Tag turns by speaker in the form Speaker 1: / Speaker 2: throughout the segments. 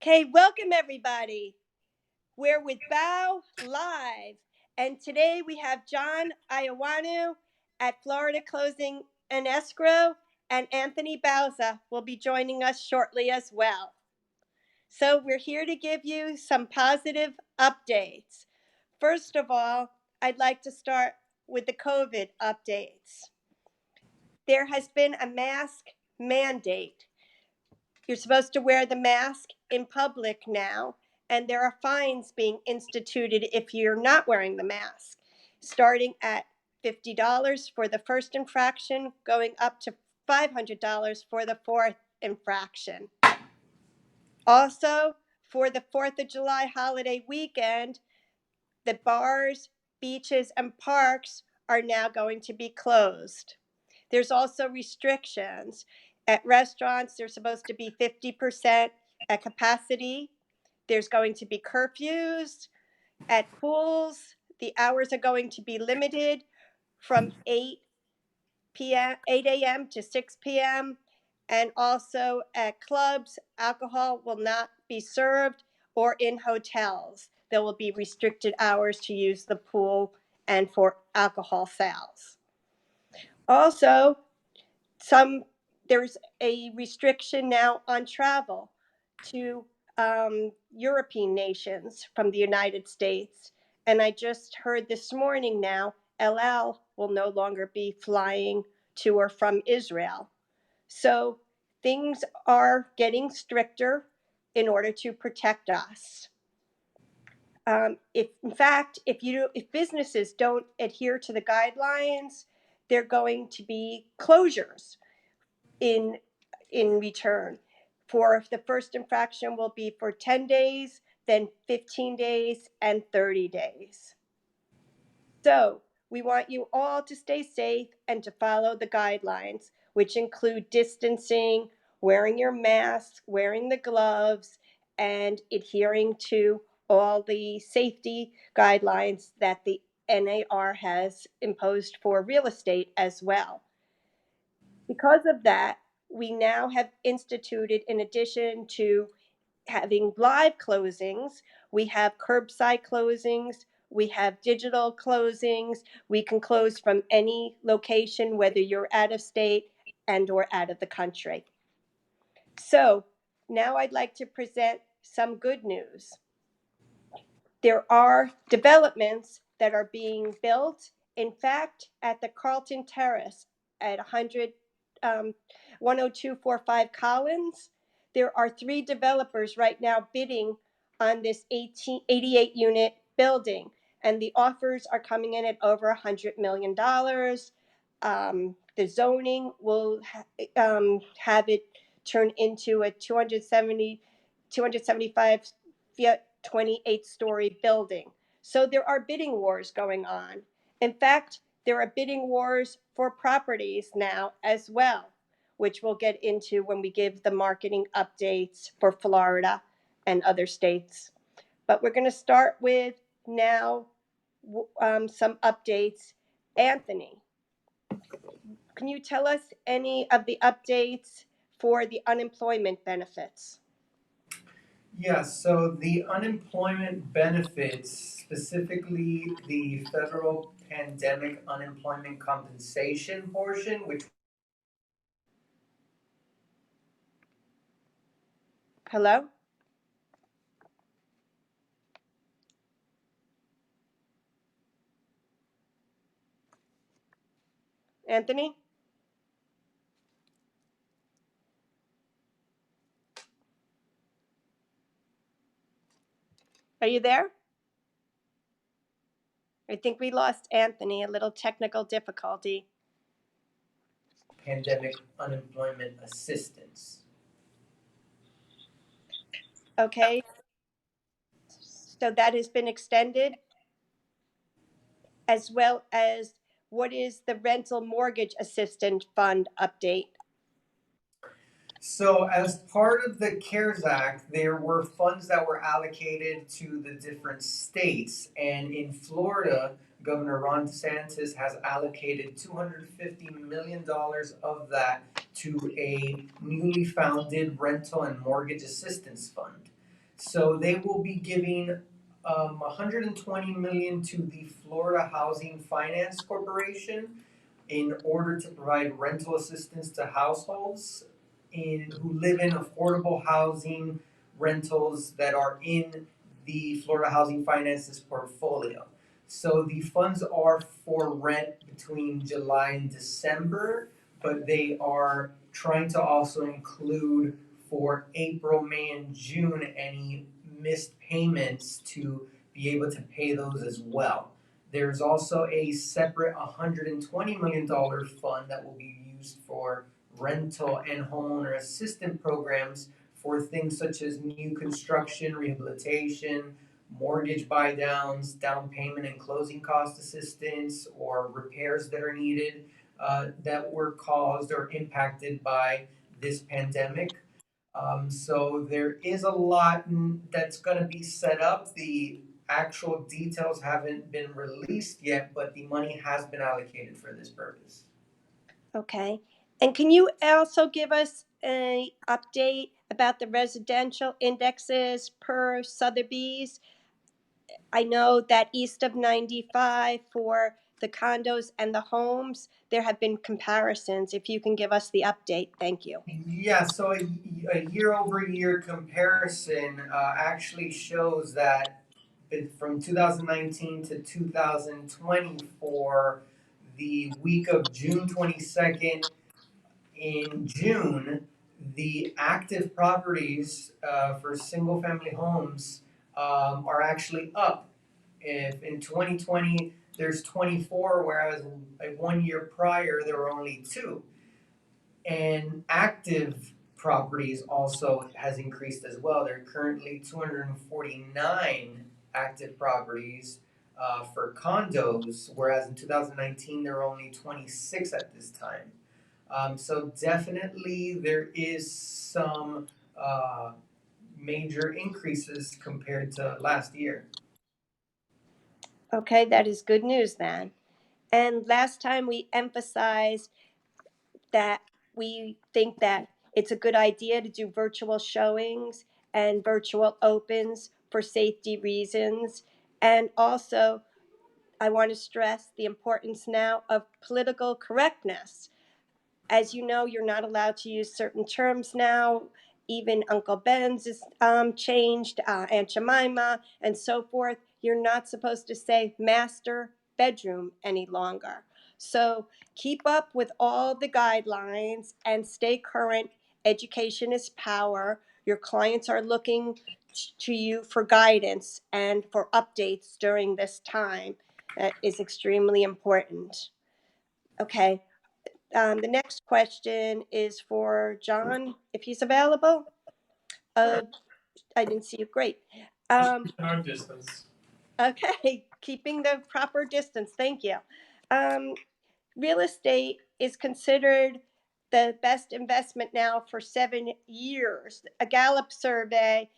Speaker 1: Okay, welcome everybody. We're with Bow Live, and today we have John Iowanu at Florida Closing and Escrow, and Anthony Bauza will be joining us shortly as well. So we're here to give you some positive updates. First of all, I'd like to start with the COVID updates. There has been a mask mandate. You're supposed to wear the mask in public now, and there are fines being instituted if you're not wearing the mask, starting at $50 for the first infraction, going up to $500 for the fourth infraction. Also, for the 4th of July holiday weekend, the bars, beaches, and parks are now going to be closed. There's also restrictions. At restaurants, they're supposed to be 50% at capacity. There's going to be curfews. At pools, the hours are going to be limited from 8 a.m. to 6 p.m. And also at clubs, alcohol will not be served, or in hotels. There will be restricted hours to use the pool and for alcohol sales. Also, there's a restriction now on travel to European nations from the United States. And I just heard this morning now, El Al will no longer be flying to or from Israel. So things are getting stricter in order to protect us. If businesses don't adhere to the guidelines, they're going to be closures in return. For the first infraction will be for 10 days, then 15 days, and 30 days. So we want you all to stay safe and to follow the guidelines, which include distancing, wearing your mask, wearing the gloves, and adhering to all the safety guidelines that the NAR has imposed for real estate as well. Because of that, we now have instituted, in addition to having live closings, we have curbside closings, we have digital closings. We can close from any location, whether you're out of state and or out of the country. So now I'd like to present some good news. There are developments that are being built. In fact, at the Carlton Terrace at 10245 Collins, there are 3 developers right now bidding on this 88 unit building, and the offers are coming in at over $100 million. The zoning will have it turn into a 275 feet, 28-story building. So there are bidding wars going on. In fact, there are bidding wars for properties now as well, which we'll get into when we give the marketing updates for Florida and other states. But we're going to start with now some updates. Anthony, can you tell us any of the updates for the unemployment benefits?
Speaker 2: Yes, so the unemployment benefits, specifically the federal pandemic unemployment compensation portion, which
Speaker 1: Hello? Anthony? Are you there? I think we lost Anthony, a little technical difficulty.
Speaker 2: pandemic unemployment assistance.
Speaker 1: Okay, so that has been extended, as well as what is the rental mortgage assistance fund update?
Speaker 2: So, as part of the CARES Act, there were funds that were allocated to the different states. And in Florida, Governor Ron DeSantis has allocated $250 million of that to a newly founded rental and mortgage assistance fund. So they will be giving 120 million to the Florida Housing Finance Corporation in order to provide rental assistance to households who live in affordable housing rentals that are in the Florida Housing Finance's portfolio. So the funds are for rent between July and December, but they are trying to also include for April, May, and June any missed payments to be able to pay those as well. There's also a separate $120 million fund that will be used for rental and homeowner assistance programs for things such as new construction, rehabilitation, mortgage buy downs, down payment and closing cost assistance, or repairs that are needed that were caused or impacted by this pandemic. So there is a lot that's going to be set up. The actual details haven't been released yet, but the money has been allocated for this purpose.
Speaker 1: Okay. And can you also give us an update about the residential indexes per Sotheby's? I know that east of 95 for the condos and the homes, there have been comparisons. If you can give us the update, thank you.
Speaker 2: Yeah, so a year over year comparison actually shows that from 2019 to 2020 for the week of June 22nd, in June, the active properties for single family homes are actually up. If in 2020 there's 24, whereas like 1 year prior there were only 2. And active properties also has increased as well. There are currently 249 active properties for condos, whereas in 2019 there were only 26 at this time. So definitely there is some major increases compared to last year.
Speaker 1: Okay, that is good news then. And last time we emphasized that we think that it's a good idea to do virtual showings and virtual opens for safety reasons. And also, I want to stress the importance now of political correctness. As you know, you're not allowed to use certain terms now. Even Uncle Ben's is changed, Aunt Jemima, and so forth. You're not supposed to say master bedroom any longer. So keep up with all the guidelines and stay current. Education is power. Your clients are looking to you for guidance and for updates during this time. That is extremely important. Okay, the next question is for John, if he's available. I didn't see you. Great.
Speaker 3: Our distance.
Speaker 1: Okay, keeping the proper distance. Thank you. Real estate is considered the best investment now for 7 years. A Gallup survey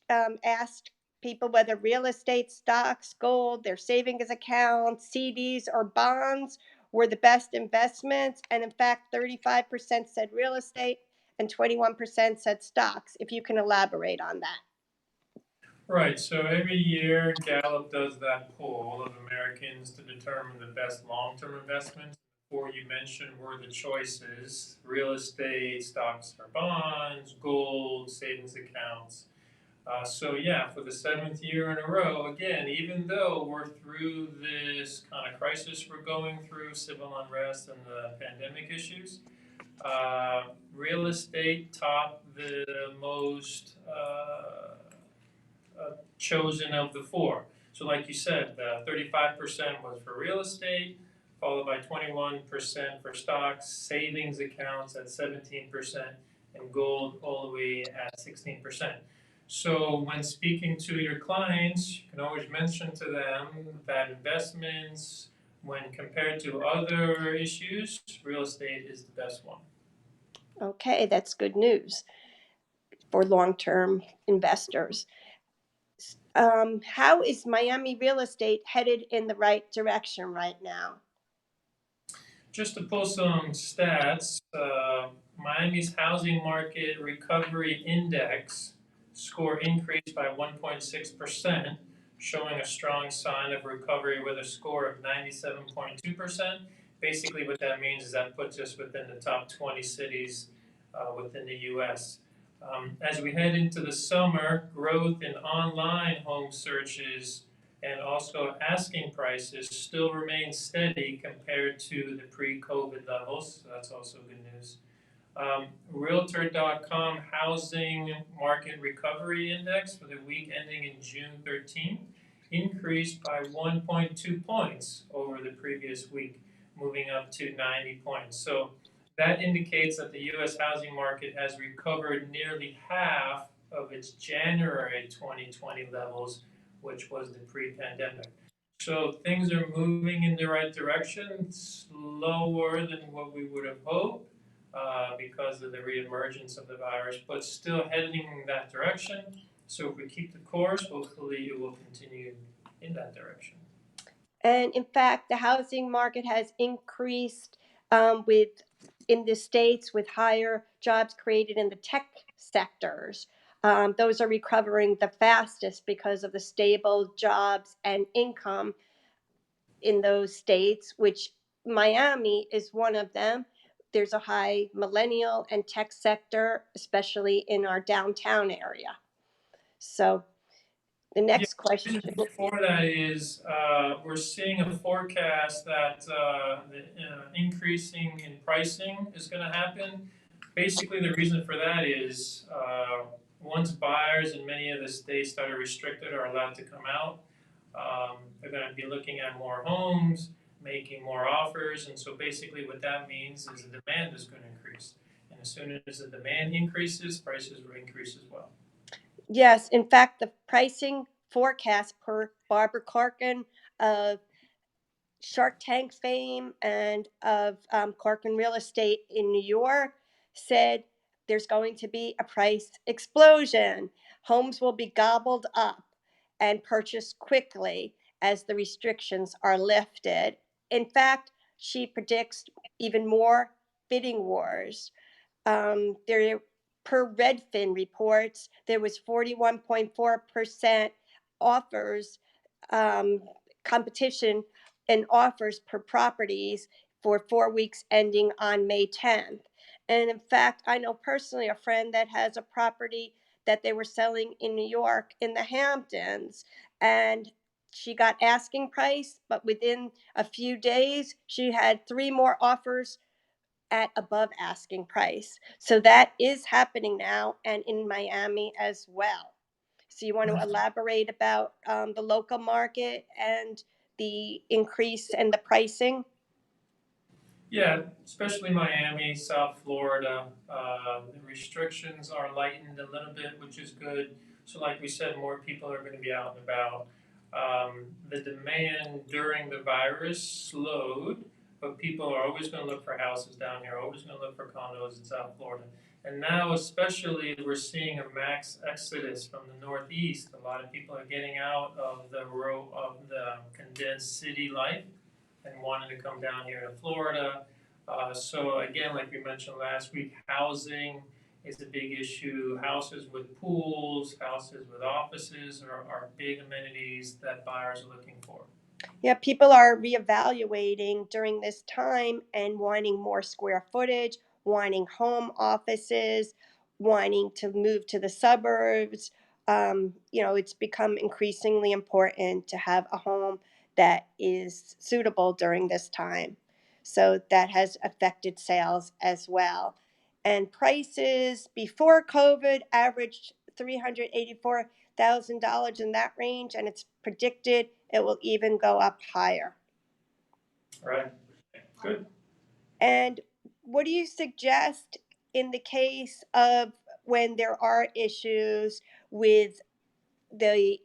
Speaker 1: asked people whether real estate, stocks, gold, their savings accounts, CDs, or bonds were the best investments. And in fact, 35% said real estate and 21% said stocks. If you can elaborate on that.
Speaker 3: Right, so every year Gallup does that poll of Americans to determine the best long-term investments. The 4 you mentioned were the choices: real estate, stocks or bonds, gold, savings accounts. So yeah, for the 7th year in a row, again, even though we're through this kind of crisis we're going through, civil unrest and the pandemic issues, real estate topped the most chosen of the 4. So like you said, 35% was for real estate, followed by 21% for stocks, savings accounts at 17%, and gold all the way at 16%. So when speaking to your clients, you can always mention to them that investments, when compared to other issues, real estate is the best one.
Speaker 1: Okay, that's good news for long-term investors. How is Miami real estate headed in the right direction right now?
Speaker 3: Just to pull some stats, Miami's housing market recovery index score increased by 1.6%, showing a strong sign of recovery with a score of 97.2%. Basically, what that means is that puts us within the top 20 cities within the US. As we head into the summer, growth in online home searches and also asking prices still remain steady compared to the pre-COVID levels. So that's also good news. Realtor.com Housing Market Recovery Index for the week ending in June 13th increased by 1.2 points over the previous week, moving up to 90 points. So that indicates that the US housing market has recovered nearly half of its January 2020 levels, which was the pre-pandemic. So things are moving in the right direction, slower than what we would have hoped because of the reemergence of the virus, but still heading in that direction. So if we keep the course, hopefully it will continue in that direction.
Speaker 1: And in fact, the housing market has increased in the states with higher jobs created in the tech sectors. Those are recovering the fastest because of the stable jobs and income in those states, which Miami is one of them. There's a high millennial and tech sector, especially in our downtown area. So the next question.
Speaker 3: Before that is we're seeing a forecast that the increasing in pricing is going to happen. Basically, the reason for that is once buyers in many of the states that are restricted are allowed to come out, they're going to be looking at more homes, making more offers, and so basically what that means is the demand is going to increase. And as soon as the demand increases, prices will increase as well.
Speaker 1: Yes, in fact, the pricing forecast per Barbara Corcoran of Shark Tank fame and of Corcoran Real Estate in New York said there's going to be a price explosion. Homes will be gobbled up and purchased quickly as the restrictions are lifted. In fact, she predicts even more bidding wars. There, per Redfin reports, there was 41.4% offers, competition and offers per properties for 4 weeks ending on May 10th. And in fact, I know personally a friend that has a property that they were selling in New York in the Hamptons, and she got asking price, but within a few days, she had 3 more offers at above asking price. So that is happening now and in Miami as well. So you want to elaborate about the local market and the increase and the pricing?
Speaker 3: Yeah, especially Miami, South Florida. The restrictions are lightened a little bit, which is good. So, like we said, more people are going to be out and about. The demand during the virus slowed, but people are always going to look for houses down here, always going to look for condos in South Florida. And now, especially, we're seeing a mass exodus from the Northeast. A lot of people are getting out of the condensed city life and wanting to come down here to Florida. So again, like we mentioned last week, housing is a big issue. Houses with pools, houses with offices are big amenities that buyers are looking for.
Speaker 1: Yeah, people are reevaluating during this time and wanting more square footage, wanting home offices, wanting to move to the suburbs. It's become increasingly important to have a home that is suitable during this time. So that has affected sales as well. And prices before COVID averaged $384,000 in that range, and it's predicted it will even go up higher.
Speaker 3: Right. Good.
Speaker 1: And what do you suggest in the case of when there are issues with the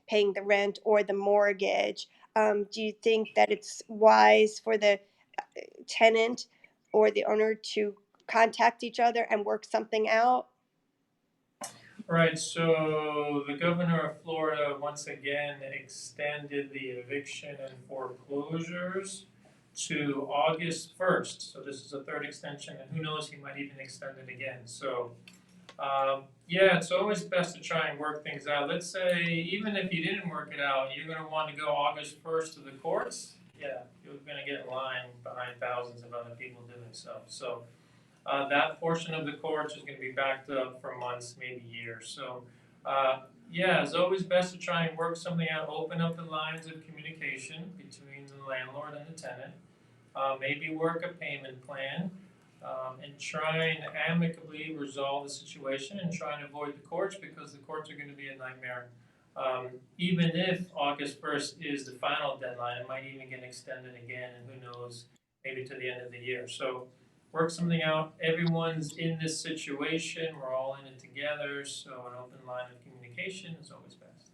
Speaker 1: paying the rent or the mortgage? Do you think that it's wise for the tenant or the owner to contact each other and work something out?
Speaker 3: Right, so the governor of Florida once again extended the eviction and foreclosures to August 1st. So this is a third extension, and who knows, he might even extend it again. So Yeah, it's always best to try and work things out. Let's say, even if you didn't work it out, you're gonna want to go August 1st to the courts. Yeah, you're gonna get in line behind thousands of other people doing so. So, that portion of the courts is gonna be backed up for months, maybe years. So, yeah, it's always best to try and work something out, open up the lines of communication between the landlord and the tenant. Maybe work a payment plan, and try and amicably resolve the situation and try and avoid the courts, because the courts are gonna be a nightmare. Even if August 1st is the final deadline, it might even get extended again, and who knows, maybe to the end of the year. So work something out. Everyone's in this situation, we're all in it together, so an open line of communication is always best.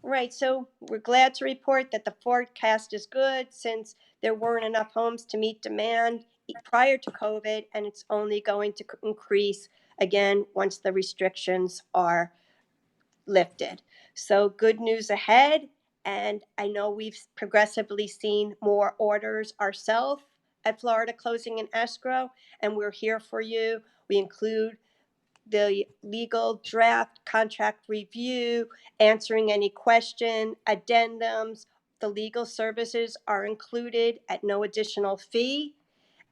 Speaker 1: Right, so we're glad to report that the forecast is good since there weren't enough homes to meet demand prior to COVID, and it's only going to increase again once the restrictions are lifted. So good news ahead, and I know we've progressively seen more orders ourselves at Florida Closing and Escrow, and we're here for you. We include the legal draft contract review, answering any question, addendums. The legal services are included at no additional fee,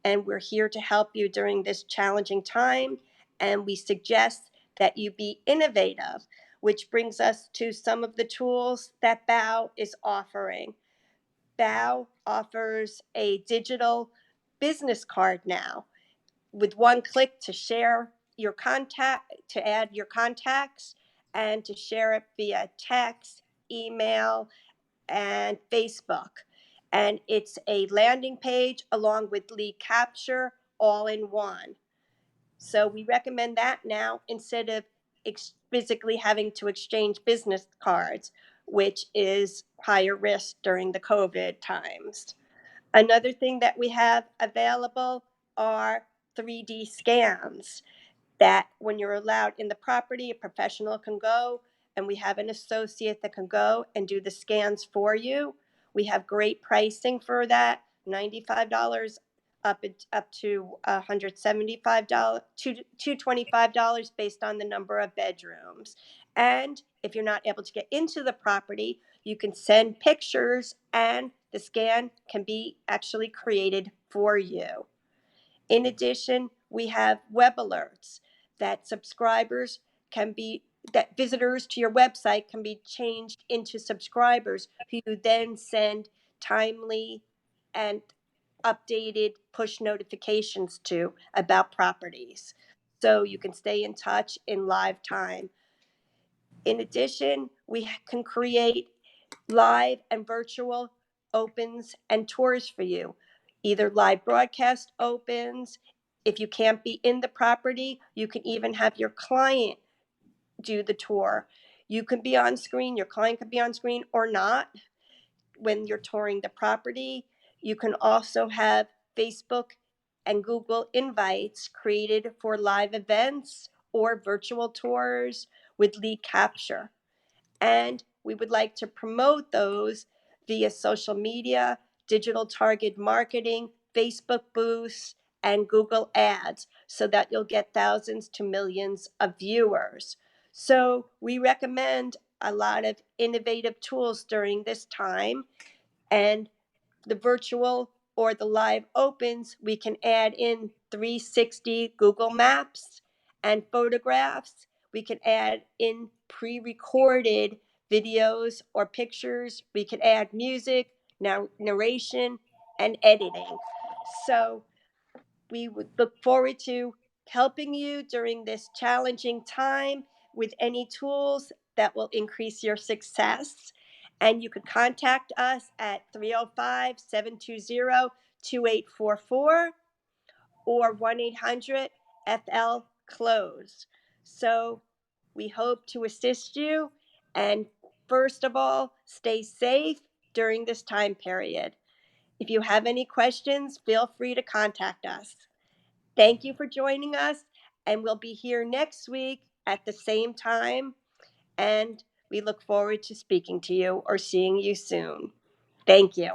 Speaker 1: and we're here to help you during this challenging time. And we suggest that you be innovative, which brings us to some of the tools that BOW is offering. BOW offers a digital business card now with one click to share your contact, to add your contacts, and to share it via text, email, and Facebook. And it's a landing page along with lead capture all in one. So we recommend that now instead of physically having to exchange business cards, which is higher risk during the COVID times. Another thing that we have available are 3D scans that when you're allowed in the property, a professional can go, and we have an associate that can go and do the scans for you. We have great pricing for that, $95 up to $175 to $225 based on the number of bedrooms. And if you're not able to get into the property, you can send pictures and the scan can be actually created for you. In addition, we have web alerts that subscribers can be, that visitors to your website can be changed into subscribers who you then send timely and updated push notifications to about properties. So you can stay in touch in live time. In addition, we can create live and virtual opens and tours for you, either live broadcast opens. If you can't be in the property, you can even have your client do the tour. You can be on screen, your client can be on screen or not when you're touring the property. You can also have Facebook and Google invites created for live events or virtual tours with lead capture. And we would like to promote those via social media, digital target marketing, Facebook boosts, and Google ads so that you'll get thousands to millions of viewers. So we recommend a lot of innovative tools during this time, and the virtual or the live opens, we can add in 360 Google Maps and photographs. We can add in pre-recorded videos or pictures. We can add music, narration, and editing. So we would look forward to helping you during this challenging time with any tools that will increase your success. And you could contact us at 305 720 2844 or 1 800 FL Close. So we hope to assist you. And first of all, stay safe during this time period. If you have any questions, feel free to contact us. Thank you for joining us, and we'll be here next week at the same time. And we look forward to speaking to you or seeing you soon. Thank you.